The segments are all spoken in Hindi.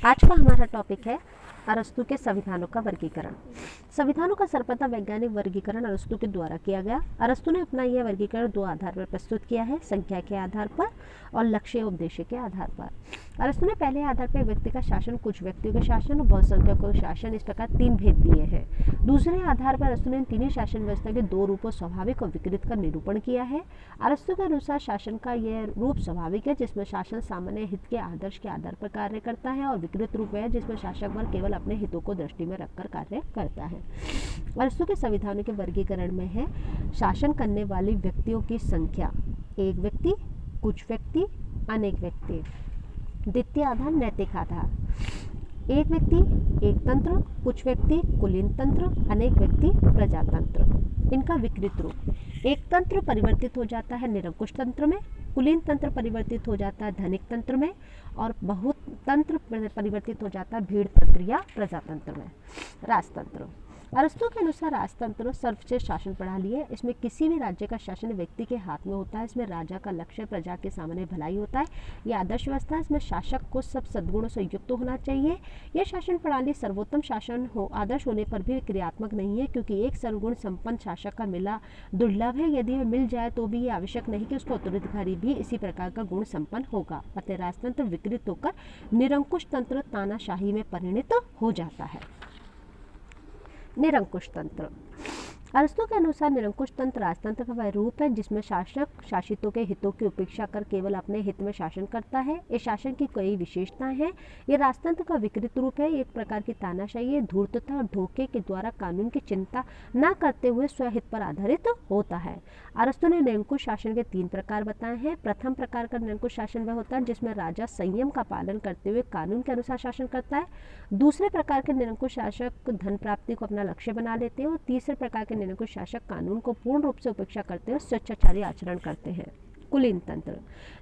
आज का हमारा टॉपिक है अरस्तु के संविधानों का वर्गीकरण। संविधानों का सर्वप्रथम वैज्ञानिक वर्गीकरण अरस्तु के द्वारा किया गया। अरस्तु ने अपना यह वर्गीकरण दो आधार पर प्रस्तुत किया है, संख्या के आधार पर और लक्ष्य और उद्देश्य के आधार पर। अरस्तु ने पहले आधार पर व्यक्ति का शासन, कुछ व्यक्तियों के शासन और बहुसंख्यकों के शासन, इस प्रकार तीन भेद दिए हैं। दूसरे आधार पर अरस्तु ने तीनों शासन व्यवस्था के दो रूपों स्वाभाविक और विकृत का निरूपण किया है। अरस्तु के अनुसार शासन का यह रूप स्वाभाविक है, जिसमें शासन सामान्य हित के आदर्श के आधार पर कार्य करता है, और विकृत रूप है जिसमें शासक वर्ग केवल अपने हितों को दृष्टि में रखकर कार्य करता है। अरस्तु के संविधानों के वर्गीकरण में है शासन करने वाली व्यक्तियों की संख्या, एक व्यक्ति, कुछ व्यक्ति, अनेक व्यक्ति। द्वितीय आधार नैतिक आधार, एक व्यक्ति एक तंत्र, कुछ व्यक्ति कुलीन तंत्र, अनेक व्यक्ति प्रजातंत्र। इनका विकृत रूप, एक तंत्र परिवर्तित हो जाता है निरंकुश तंत्र में, कुलीन तंत्र परिवर्तित हो जाता है धनिक तंत्र में, और बहुत तंत्र परिवर्तित हो जाता है भीड़ तंत्र या प्रजातंत्र में। राजतंत्र, अरस्तु के अनुसार राजतंत्र सर्वश्रेष्ठ शासन प्रणाली है। इसमें किसी भी राज्य का शासन व्यक्ति के हाथ में होता है। इसमें राजा का लक्ष्य प्रजा के सामने भलाई होता है। यह आदर्श व्यवस्था है। इसमें शासक को सब सद्गुणों से युक्त होना चाहिए। यह शासन प्रणाली सर्वोत्तम शासन हो आदर्श होने पर भी क्रियात्मक नहीं है, क्योंकि एक सर्वगुण संपन्न शासक का मिला दुर्लभ है। यदि वह मिल जाए तो भी ये आवश्यक नहीं कि उसका उत्तराधिकारी भी इसी प्रकार का गुण संपन्न होगा। अतः राजतंत्र विकृत होकर निरंकुश तंत्र तानाशाही में परिणत हो जाता है। निरंकुश तंत्र, अरस्तु के अनुसार निरंकुश तंत्र राजतंत्र का वह रूप है जिसमें शासक शासितों के हितों की उपेक्षा कर केवल अपने हित में शासन करता है। इस शासन की कई विशेषताएं हैं। यह राजतंत्र का विकृत रूप है। एक प्रकार की तानाशाही, धूर्तता और धोखे के द्वारा कानून की चिंता न करते हुए स्वहित पर आधारित होता है। अरस्तु ने निरंकुश शासन के तीन प्रकार बताए हैं। प्रथम प्रकार का निरंकुश शासन वह होता है जिसमें राजा संयम का पालन करते हुए कानून के अनुसार शासन करता है। दूसरे प्रकार के निरंकुश शासक धन प्राप्ति को अपना लक्ष्य बना लेते हैं, और तीसरे प्रकार के निरंकुश शासक कानून को पूर्ण रूप से उपेक्षा करते हुए स्वेच्छाचारी आचरण करते हैं। कुलीन तंत्र,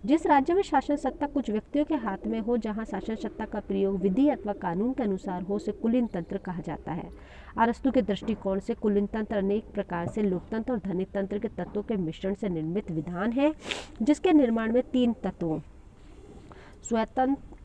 जिस राज्य में शासन सत्ता कुछ व्यक्तियों के हाथ में हो, जहां शासन सत्ता का प्रयोग विधि अथवा कानून के अनुसार हो, उसे कुलीन तंत्र कहा जाता है। अरस्तु के दृष्टिकोण से कुलीन तंत्र अनेक प्रकार से लोकतंत्र और धनिक तंत्र के तत्वों के मिश्रण से निर्मित विधान है, जिसके निर्माण में तीन तत्वों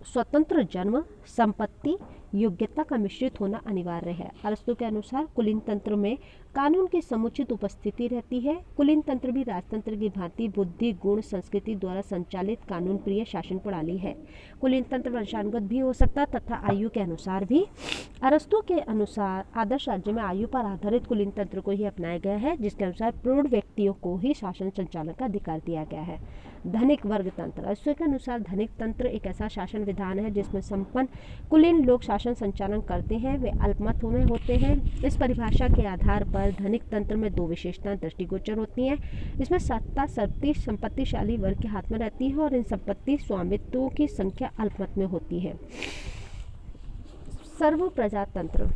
स्वतंत्र जन्म, संपत्ति, योग्यता का मिश्रित होना अनिवार्य है। अरस्तु के अनुसार कुलीन तंत्र में कानून की समुचित उपस्थिति रहती है। कुलीन तंत्र भी राजतंत्र की भांति बुद्धि, गुण, संस्कृति द्वारा संचालित कानून प्रिय शासन प्रणाली है। कुलीन तंत्र वंशानुगत भी हो सकता तथा आयु के अनुसार भी। अरस्तु के अनुसार आदर्श राज्य में आयु पर आधारित कुलीन तंत्र को ही अपनाया गया है, जिसके अनुसार प्रौढ़ व्यक्तियों को ही शासन संचालन का अधिकार दिया गया है। धनिक वर्ग तंत्र, अरस्तु के अनुसार धनिक तंत्र एक ऐसा शासन विधान है जिसमें संपन्न कुलीन लोग शासन संचालन करते हैं। वे अल्पमत में होते हैं। इस परिभाषा के आधार पर धनिक तंत्र में दो विशेषताएं दृष्टिगोचर होती हैं। इसमें सत्ता संपत्तिशाली वर्ग के हाथ में रहती है, और इन संपत्ति स्वामित्वों की संख्या अल्पमत में होती है। सर्व प्रजातंत्र,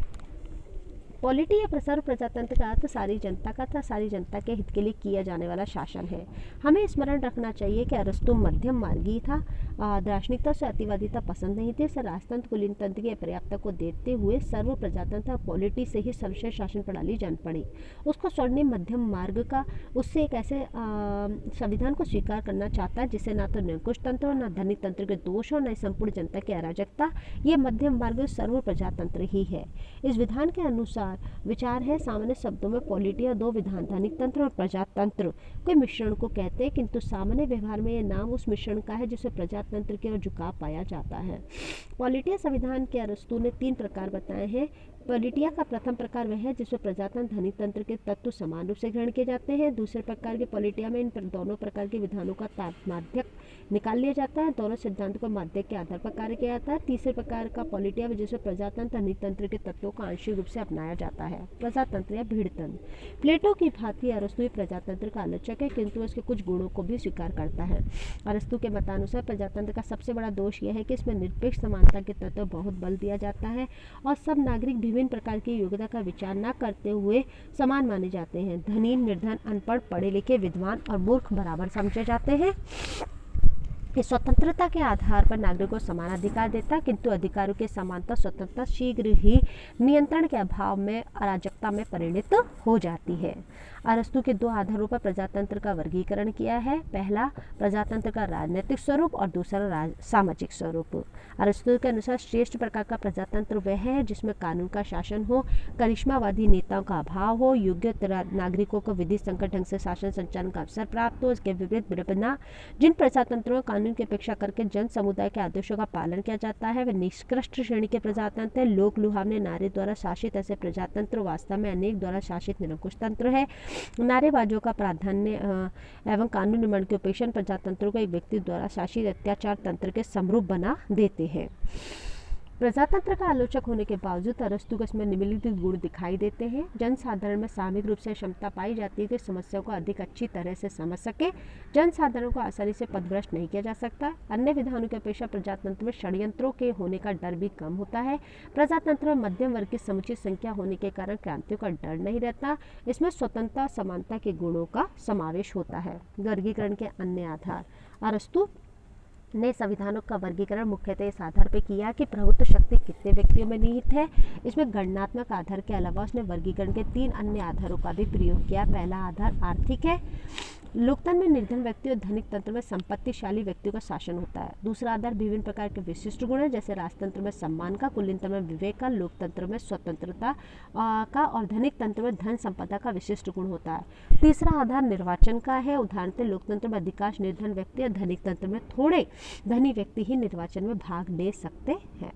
पॉलिटी या सर्व प्रजातंत्र का अर्थ सारी जनता का था, सारी जनता के हित के लिए किया जाने वाला शासन है। हमें स्मरण रखना चाहिए कि अरस्तु मध्यम मार्गी था। दार्शनिकता से अतिवादिता पसंद नहीं थी। इसे राजतंत्र कुलीन तंत्र की अपर्याप्तता को देखते हुए सर्व प्रजातंत्र पॉलिटी से ही सर्वश्रेष्ठ शासन प्रणाली जान पड़ी। उसको स्वर्णिम मध्यम मार्ग का, उससे एक ऐसे संविधान को स्वीकार करना चाहता है जिसे ना तो निरंकुश तंत्र और न धनिक तंत्र के दोष और न संपूर्ण जनता की अराजकता। ये मध्यम मार्ग सर्व प्रजातंत्र ही है। इस विधान के अनुसार विचार है, सामान्य शब्दों में पॉलिटी या दो विधान धनिक तंत्र और प्रजातंत्र के मिश्रण को कहते हैं, किंतु सामान्य व्यवहार में यह नाम उस मिश्रण का है जिसे प्रजातंत्र की ओर झुकाव पाया जाता है। पॉलिटिया संविधान के अरस्तु ने तीन प्रकार बताए हैं। पॉलिटिया का प्रथम प्रकार वह है जिसमें प्रजातंत्र धनिक तंत्र के तत्व समान रूप से ग्रहण किए जाते हैं। दूसरे प्रकार के पॉलिटिया में इन दोनों प्रकार के विधानों का तात्माध्यक निकाल लिया जाता है। दोनों सिद्धांतों को माध्यक के आधार पर कार्य किया जाता है। तीसरे प्रकार का पॉलिटिया में जिसमें प्रजातंत्र धनिक तंत्र के तत्वों को आंशिक रूप से अपनाया जाता है। प्रजातंत्र या भीड़ तंत्र, प्लेटो की भांति अरस्तु प्रजातंत्र का आलोचक है, किंतु इसके कुछ गुणों को भी स्वीकार करता है। अरस्तु के मतानुसार प्रजातंत्र का सबसे बड़ा दोष यह है कि इसमें निरपेक्ष समानता के तत्व बहुत बल दिया जाता है, और सब नागरिक विभिन्न प्रकार की योग्यता का विचार न करते हुए समान माने जाते हैं। धनी, निर्धन, अनपढ़, पढ़े लिखे, विद्वान और मूर्ख बराबर समझे जाते हैं। इस स्वतंत्रता के आधार पर नागरिकों को समान अधिकार देता है, किंतु अधिकारों की समानता स्वतंत्रता शीघ्र ही नियंत्रण के अभाव में अराजकता में परिणत हो जाती है। अरस्तु के दो आधारों पर प्रजातंत्र का वर्गीकरण किया है। पहला, प्रजातंत्र का राजनीतिक स्वरूप और दूसरा सामाजिक स्वरूप। अरस्तु के अनुसार श्रेष्ठ प्रकार का प्रजातंत्र वह है जिसमें कानून का शासन हो, करिश्मावादी नेताओं का अभाव हो, योग्य नागरिकों को विधि संगत ढंग से शासन संचालन का अवसर प्राप्त हो। इसके विपरीत विडंबना, जिन प्रजातंत्रों में कानून की अपेक्षा करके जन समुदाय के आदेशों का पालन किया जाता है, वे निष्कृष्ट श्रेणी के प्रजातंत्र है। लोक लुभावने नारी द्वारा शासित ऐसे प्रजातंत्र वास्तव में अनेक द्वारा शासित निरंकुश तंत्र है। नारेबाजों का प्राधान्य एवं कानून निर्माण के उपेक्षण प्रजातंत्रों को एक व्यक्ति द्वारा शासित अत्याचार तंत्र के समरूप बना देते हैं। प्रजातंत्र का आलोचक होने के बावजूद अरस्तु को इसमें निम्नलिखित गुण दिखाई देते हैं। जनसाधारण में सामूहिक रूप से क्षमता पाई जाती है कि समस्याओं को अधिक अच्छी तरह से समझ सके। जनसाधारण को आसानी से पथभ्रष्ट नहीं किया जा सकता। अन्य विधानों की अपेक्षा प्रजातंत्र में षड्यंत्रों के होने का डर भी कम होता है। प्रजातंत्र में मध्यम वर्ग की समुचित संख्या होने के कारण क्रांतियों का डर नहीं रहता। इसमें स्वतंत्रता समानता के गुणों का समावेश होता है। वर्गीकरण के अन्य आधार। अरस्तु ने संविधानों का वर्गीकरण मुख्यतः इस आधार पर किया कि प्रभुत्व शक्ति कितने व्यक्तियों में निहित है। इसमें गणनात्मक आधार के अलावा उसने वर्गीकरण के 3 अन्य आधारों का भी प्रयोग किया। पहला आधार आर्थिक है। लोकतंत्र में निर्धन व्यक्ति और धनिक तंत्र में संपत्तिशाली व्यक्तियों का शासन होता है। दूसरा आधार विभिन्न प्रकार के विशिष्ट गुण है, जैसे राजतंत्र में सम्मान का, कुलीनतंत्र में विवेक का, लोकतंत्र में स्वतंत्रता का और धनिक तंत्र में धन संपदा का विशिष्ट गुण होता है। तीसरा आधार निर्वाचन का है। उदाहरणतः लोकतंत्र में अधिकांश निर्धन व्यक्ति और धनिक तंत्र में थोड़े धनी व्यक्ति ही निर्वाचन में भाग ले सकते हैं।